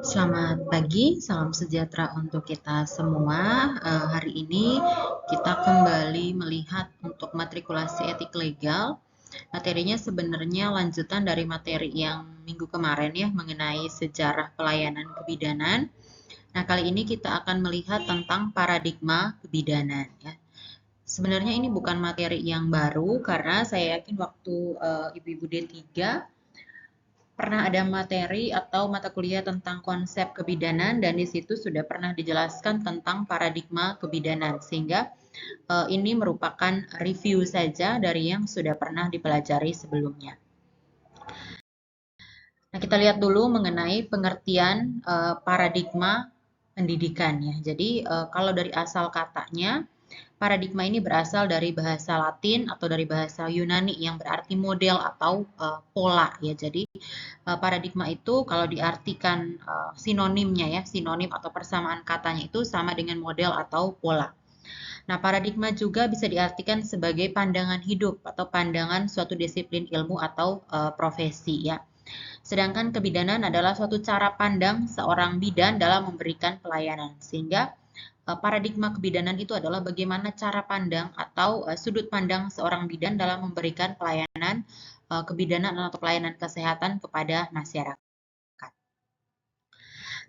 Selamat pagi, salam sejahtera untuk kita semua. Hari ini kita kembali melihat untuk matrikulasi etik legal. Materinya sebenarnya lanjutan dari materi yang minggu kemarin ya, mengenai sejarah pelayanan kebidanan. Nah, kali ini kita akan melihat tentang paradigma kebidanan ya. Sebenarnya ini bukan materi yang baru karena saya yakin waktu ibu-ibu D3 pernah ada materi atau mata kuliah tentang konsep kebidanan dan di situ sudah pernah dijelaskan tentang paradigma kebidanan sehingga ini merupakan review saja dari yang sudah pernah dipelajari sebelumnya. Nah, kita lihat dulu mengenai pengertian paradigma pendidikan ya. Jadi kalau dari asal katanya, paradigma ini berasal dari bahasa Latin atau dari bahasa Yunani yang berarti model atau pola ya. Jadi paradigma itu kalau diartikan sinonimnya ya, sinonim atau persamaan katanya itu sama dengan model atau pola. Nah, paradigma juga bisa diartikan sebagai pandangan hidup atau pandangan suatu disiplin ilmu atau profesi ya. Sedangkan kebidanan adalah suatu cara pandang seorang bidan dalam memberikan pelayanan. Sehingga paradigma kebidanan itu adalah bagaimana cara pandang atau sudut pandang seorang bidan dalam memberikan pelayanan kebidanan atau pelayanan kesehatan kepada masyarakat.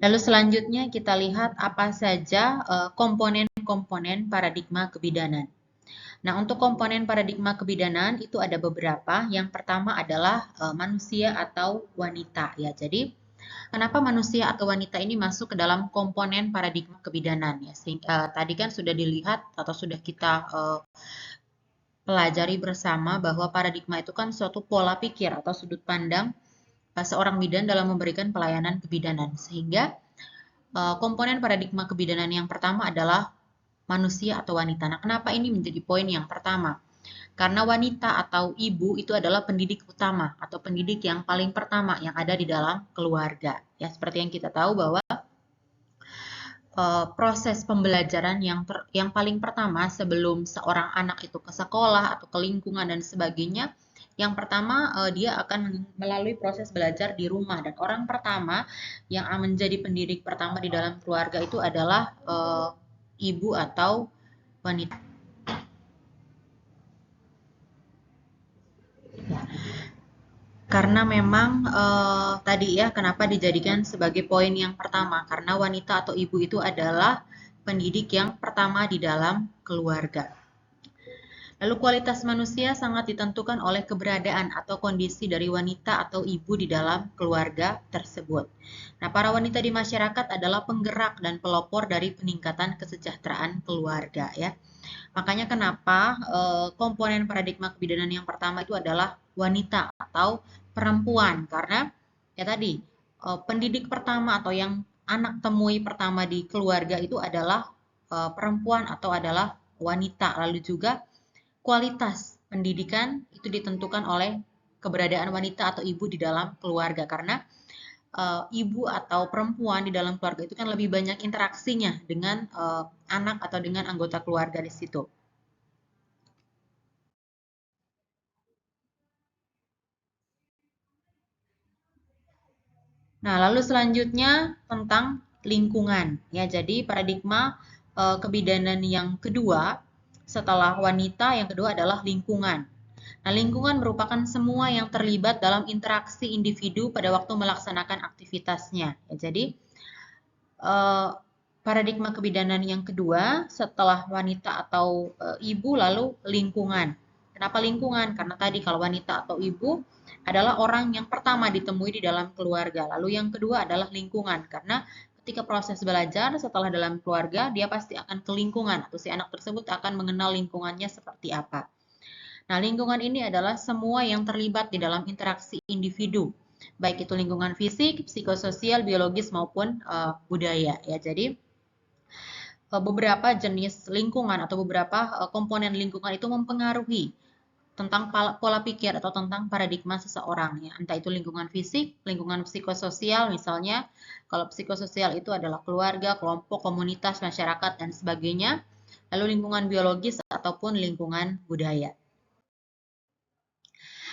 Lalu selanjutnya kita lihat apa saja komponen-komponen paradigma kebidanan. Nah, untuk komponen paradigma kebidanan itu ada beberapa. Yang pertama adalah manusia atau wanita ya. Jadi, kenapa manusia atau wanita ini masuk ke dalam komponen paradigma kebidanan ya? Tadi kan sudah dilihat atau sudah kita pelajari bersama bahwa paradigma itu kan suatu pola pikir atau sudut pandang seorang bidan dalam memberikan pelayanan kebidanan. Sehingga komponen paradigma kebidanan yang pertama adalah manusia atau wanita. Nah, kenapa ini menjadi poin yang pertama? Karena wanita atau ibu itu adalah pendidik utama atau pendidik yang paling pertama yang ada di dalam keluarga. Ya, seperti yang kita tahu bahwa proses pembelajaran yang paling pertama sebelum seorang anak itu ke sekolah atau ke lingkungan dan sebagainya, yang pertama dia akan melalui proses belajar di rumah dan orang pertama yang menjadi pendidik pertama di dalam keluarga itu adalah ibu atau wanita. Karena memang tadi ya kenapa dijadikan sebagai poin yang pertama karena wanita atau ibu itu adalah pendidik yang pertama di dalam keluarga. Lalu kualitas manusia sangat ditentukan oleh keberadaan atau kondisi dari wanita atau ibu di dalam keluarga tersebut. Nah, para wanita di masyarakat adalah penggerak dan pelopor dari peningkatan kesejahteraan keluarga ya. Makanya kenapa komponen paradigma kebidanan yang pertama itu adalah wanita atau perempuan karena ya tadi pendidik pertama atau yang anak temui pertama di keluarga itu adalah perempuan atau adalah wanita. Lalu juga kualitas pendidikan itu ditentukan oleh keberadaan wanita atau ibu di dalam keluarga karena ibu atau perempuan di dalam keluarga itu kan lebih banyak interaksinya dengan anak atau dengan anggota keluarga di situ. Nah, lalu selanjutnya tentang lingkungan. Ya, jadi paradigma kebidanan yang kedua setelah wanita, yang kedua adalah lingkungan. Nah, lingkungan merupakan semua yang terlibat dalam interaksi individu pada waktu melaksanakan aktivitasnya. Ya, jadi paradigma kebidanan yang kedua setelah wanita atau ibu lalu lingkungan. Kenapa lingkungan? Karena tadi kalau wanita atau ibu adalah orang yang pertama ditemui di dalam keluarga. Lalu yang kedua adalah lingkungan karena ketika proses belajar setelah dalam keluarga dia pasti akan ke lingkungan atau si anak tersebut akan mengenal lingkungannya seperti apa. Nah, lingkungan ini adalah semua yang terlibat di dalam interaksi individu, baik itu lingkungan fisik, psikososial, biologis maupun budaya ya. Jadi beberapa jenis lingkungan atau beberapa komponen lingkungan itu mempengaruhi tentang pola pikir atau tentang paradigma seseorang ya. Entah itu lingkungan fisik, lingkungan psikososial misalnya. Kalau psikososial itu adalah keluarga, kelompok, komunitas, masyarakat dan sebagainya. Lalu lingkungan biologis ataupun lingkungan budaya.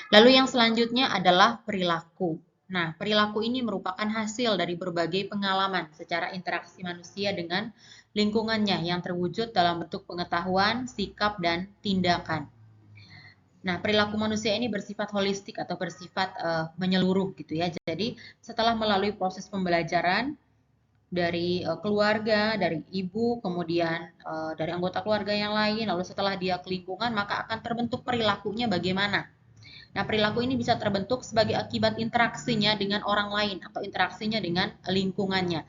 Lalu yang selanjutnya adalah perilaku. Nah, perilaku ini merupakan hasil dari berbagai pengalaman secara interaksi manusia dengan lingkungannya yang terwujud dalam bentuk pengetahuan, sikap, dan tindakan. Nah, perilaku manusia ini bersifat holistik atau bersifat menyeluruh gitu ya. Jadi, setelah melalui proses pembelajaran dari keluarga, dari ibu, kemudian dari anggota keluarga yang lain, lalu setelah dia ke lingkungan, maka akan terbentuk perilakunya bagaimana. Nah, perilaku ini bisa terbentuk sebagai akibat interaksinya dengan orang lain atau interaksinya dengan lingkungannya.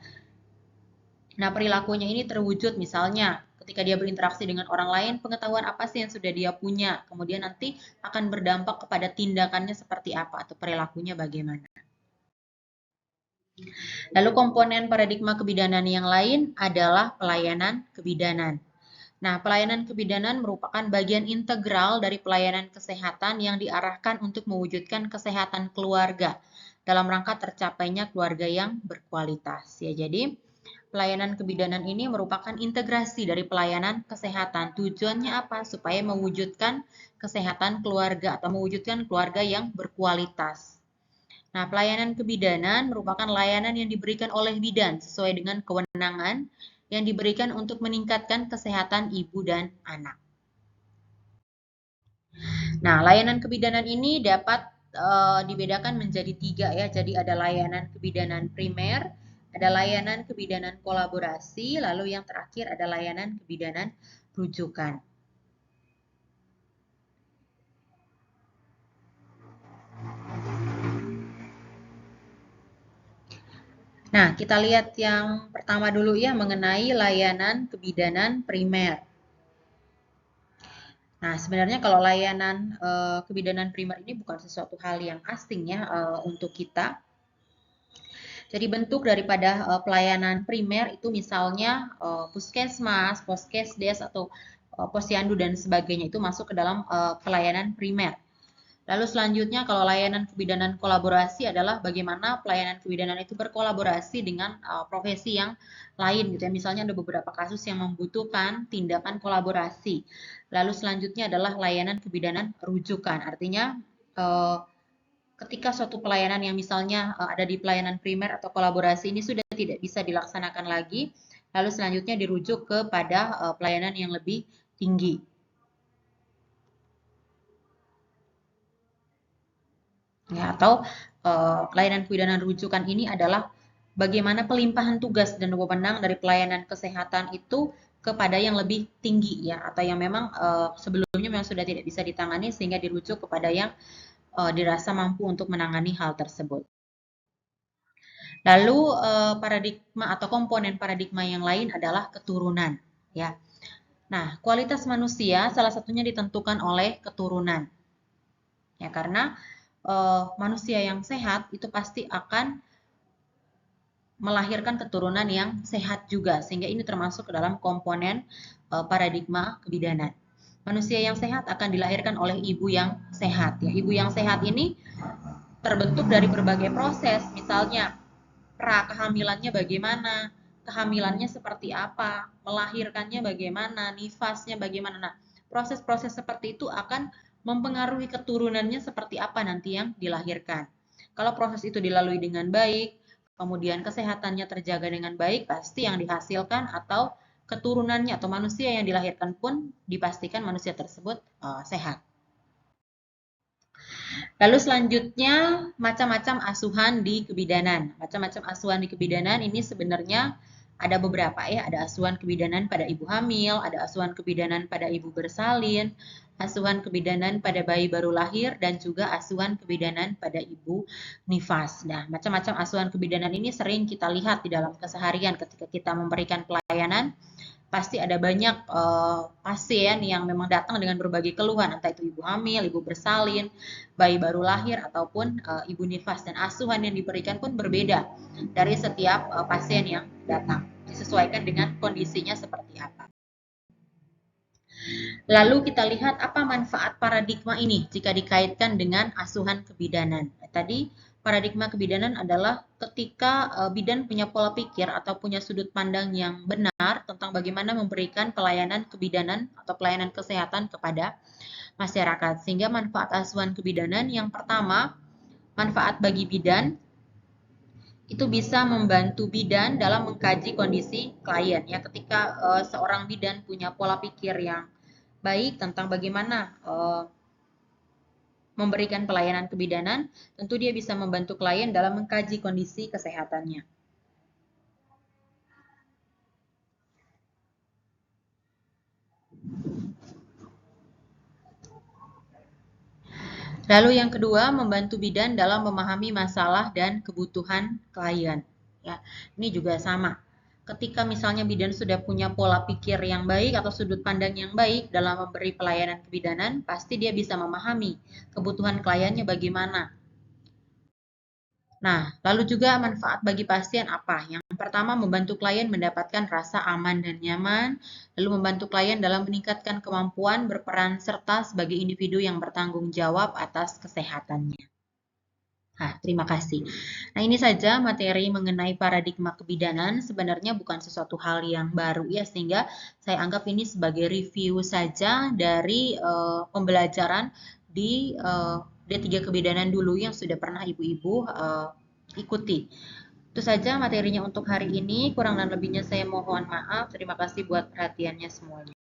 Nah, perilakunya ini terwujud misalnya ketika dia berinteraksi dengan orang lain, pengetahuan apa sih yang sudah dia punya, kemudian nanti akan berdampak kepada tindakannya seperti apa atau perilakunya bagaimana. Lalu komponen paradigma kebidanan yang lain adalah pelayanan kebidanan. Nah, pelayanan kebidanan merupakan bagian integral dari pelayanan kesehatan yang diarahkan untuk mewujudkan kesehatan keluarga dalam rangka tercapainya keluarga yang berkualitas. Ya, jadi pelayanan kebidanan ini merupakan integrasi dari pelayanan kesehatan. Tujuannya apa? Supaya mewujudkan kesehatan keluarga atau mewujudkan keluarga yang berkualitas. Nah, pelayanan kebidanan merupakan layanan yang diberikan oleh bidan sesuai dengan kewenangan yang diberikan untuk meningkatkan kesehatan ibu dan anak. Nah, layanan kebidanan ini dapat dibedakan menjadi 3 ya. Jadi ada layanan kebidanan primer, ada layanan kebidanan kolaborasi, lalu yang terakhir ada layanan kebidanan rujukan. Nah, kita lihat yang pertama dulu ya mengenai layanan kebidanan primer. Nah, sebenarnya kalau layanan kebidanan primer ini bukan sesuatu hal yang asing ya untuk kita. Jadi bentuk daripada pelayanan primer itu misalnya puskesmas, poskesdes atau posyandu dan sebagainya itu masuk ke dalam pelayanan primer. Lalu selanjutnya kalau layanan kebidanan kolaborasi adalah bagaimana pelayanan kebidanan itu berkolaborasi dengan profesi yang lain gitu ya. Misalnya ada beberapa kasus yang membutuhkan tindakan kolaborasi. Lalu selanjutnya adalah layanan kebidanan rujukan. Artinya ketika suatu pelayanan yang misalnya ada di pelayanan primer atau kolaborasi ini sudah tidak bisa dilaksanakan lagi, lalu selanjutnya dirujuk kepada pelayanan yang lebih tinggi. Ya, atau layanan kebidanan rujukan ini adalah bagaimana pelimpahan tugas dan wewenang dari pelayanan kesehatan itu kepada yang lebih tinggi ya, atau yang memang sebelumnya memang sudah tidak bisa ditangani sehingga dirujuk kepada yang dirasa mampu untuk menangani hal tersebut. Lalu paradigma atau komponen paradigma yang lain adalah keturunan ya. Nah, kualitas manusia salah satunya ditentukan oleh keturunan. Ya, karena manusia yang sehat itu pasti akan melahirkan keturunan yang sehat juga, sehingga ini termasuk ke dalam komponen paradigma kebidanan. Manusia yang sehat akan dilahirkan oleh ibu yang sehat. Ya, ibu yang sehat ini terbentuk dari berbagai proses, misalnya kehamilannya bagaimana, kehamilannya seperti apa, melahirkannya bagaimana, nifasnya bagaimana. Nah, proses-proses seperti itu akan mempengaruhi keturunannya seperti apa nanti yang dilahirkan. Kalau proses itu dilalui dengan baik, kemudian kesehatannya terjaga dengan baik, pasti yang dihasilkan atau keturunannya atau manusia yang dilahirkan pun dipastikan manusia tersebut sehat. Lalu selanjutnya macam-macam asuhan di kebidanan. Macam-macam asuhan di kebidanan ini sebenarnya ada beberapa ya. Ada asuhan kebidanan pada ibu hamil, ada asuhan kebidanan pada ibu bersalin, asuhan kebidanan pada bayi baru lahir, dan juga asuhan kebidanan pada ibu nifas. Nah, macam-macam asuhan kebidanan ini sering kita lihat di dalam keseharian ketika kita memberikan pelayanan. Pasti ada banyak pasien yang memang datang dengan berbagai keluhan, entah itu ibu hamil, ibu bersalin, bayi baru lahir, ataupun ibu nifas. Dan asuhan yang diberikan pun berbeda dari setiap pasien yang datang, disesuaikan dengan kondisinya seperti apa. Lalu kita lihat apa manfaat paradigma ini jika dikaitkan dengan asuhan kebidanan. Tadi paradigma kebidanan adalah ketika bidan punya pola pikir atau punya sudut pandang yang benar tentang bagaimana memberikan pelayanan kebidanan atau pelayanan kesehatan kepada masyarakat. Sehingga manfaat asuhan kebidanan yang pertama, manfaat bagi bidan, itu bisa membantu bidan dalam mengkaji kondisi klien ya. Ketika seorang bidan punya pola pikir yang baik tentang bagaimana memberikan pelayanan kebidanan, tentu dia bisa membantu klien dalam mengkaji kondisi kesehatannya. Lalu yang kedua, membantu bidan dalam memahami masalah dan kebutuhan klien. Ya, ini juga sama. Ketika misalnya bidan sudah punya pola pikir yang baik atau sudut pandang yang baik dalam memberi pelayanan kebidanan, pasti dia bisa memahami kebutuhan kliennya bagaimana. Nah, lalu juga manfaat bagi pasien apa? Yang pertama, membantu klien mendapatkan rasa aman dan nyaman, lalu membantu klien dalam meningkatkan kemampuan berperan serta sebagai individu yang bertanggung jawab atas kesehatannya. Nah, terima kasih. Nah, ini saja materi mengenai paradigma kebidanan. Sebenarnya bukan sesuatu hal yang baru ya, sehingga saya anggap ini sebagai review saja dari pembelajaran di D3 Kebidanan dulu yang sudah pernah ibu-ibu ikuti. Itu saja materinya untuk hari ini. Kurang dan lebihnya saya mohon maaf. Terima kasih buat perhatiannya semuanya.